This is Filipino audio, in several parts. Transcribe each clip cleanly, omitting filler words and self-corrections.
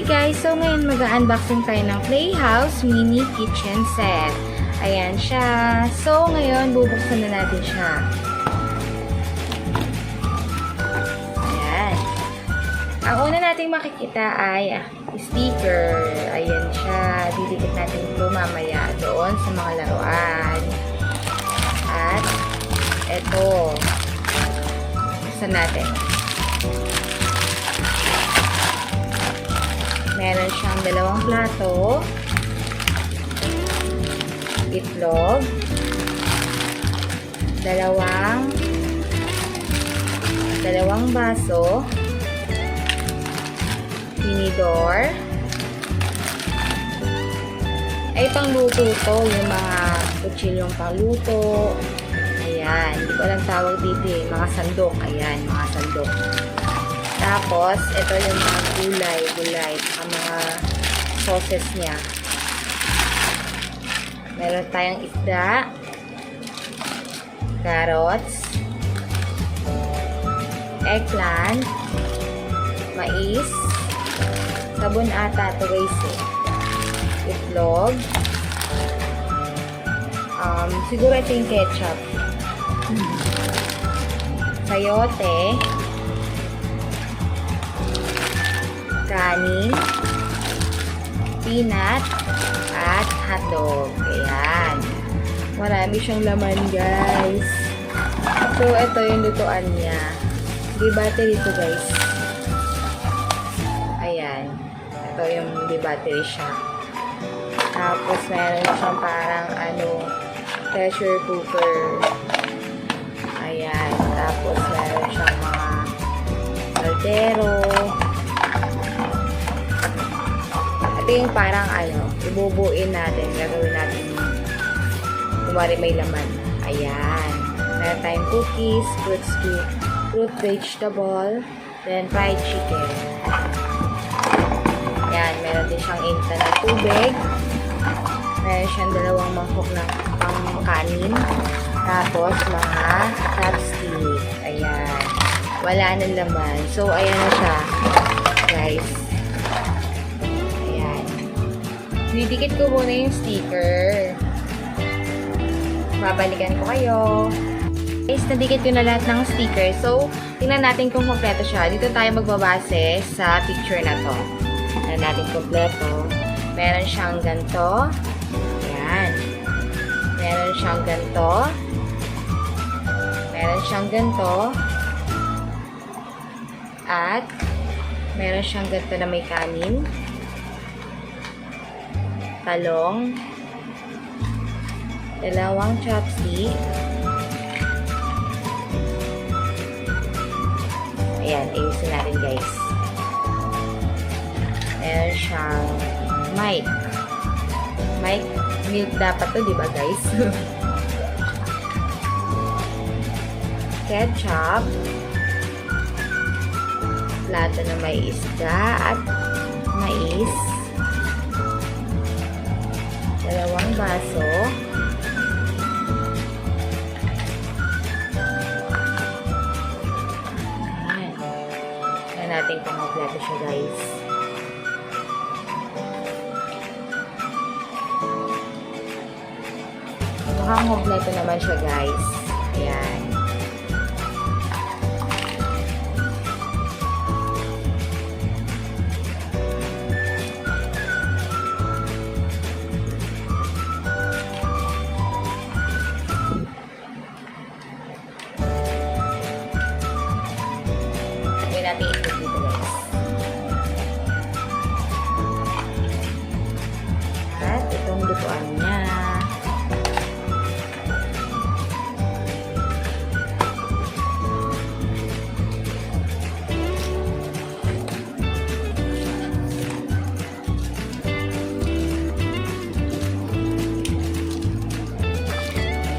guys, so ngayon mag-unboxing tayo ng Playhouse mini kitchen set. Ayan siya. So ngayon bubuksan na natin siya. Ayan. Ang una nating makikita ay sticker. Ayan siya. Didikit natin ito mamaya doon sa mga laruan. At ito. Buksan natin. Meron siyang dalawang plato, itlog, dalawang baso, tinidor. Ay, pangluto to, yung mga kutsilyong pangluto. Ayan, hindi ko alam tawag dito eh, mga sandok. Ayan, mga sandok. Tapos, ito yung mga gulay, ang mga sauces niya. Meron tayong isda, carrots, eggplant, mais, sabon ata ito guys eh. Itlog, siguro ito yung ketchup, sayote, kanin, peanut, at hotdog. Ayan. Marami siyang laman, guys. So, ito yung lutuan niya. Di-battery ito, guys. Ayan. Ito yung di-battery siya. Tapos, meron siyang parang, pressure cooker. Ayan. Tapos, meron siyang mga kaldero. Ito yung parang ibubuin natin. Gagawin natin kumari may laman. Ayan. Meron tayong cookies, fruit vegetable, then fried chicken. Ayan. Meron din siyang inta na tubig. Meron siyang dalawang mangkok na pangkanin. Tapos, mga chopstick. Ayan. Wala nang laman. So, ayan na siya. Guys. Didikit ko muna yung sticker. Babalikan ko kayo. Guys, nadikit ko na lahat ng sticker. So, tingnan natin kung kompleto siya. Dito tayo magbabase sa picture na to. Tingnan natin kompleto. Meron siyang ganito. Ayan. Meron siyang ganito. Meron siyang ganito. At, meron siyang ganito na may kanin. Talong, dalawang chopstick. Ayan, ayusin natin guys. Meron siyang mic. Milk dapat to, di ba guys? Ketchup. Plato na may isda at mais. Dalawang baso. Ayan. Ayan natin kung kompleto siya guys. Mukhang kompleto naman siya guys. Ayan. Natin ito dito guys. At itong lutuan niya.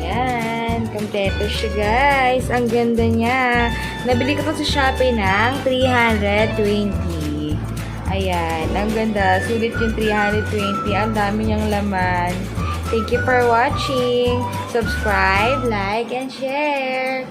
Ayan. Kompleto siya guys. Ang ganda niya. Nabili ko to sa Shopee ng 320. Ayan, ang ganda. Sulit yung 320. Ang dami niyang laman. Thank you for watching. Subscribe, like, and share.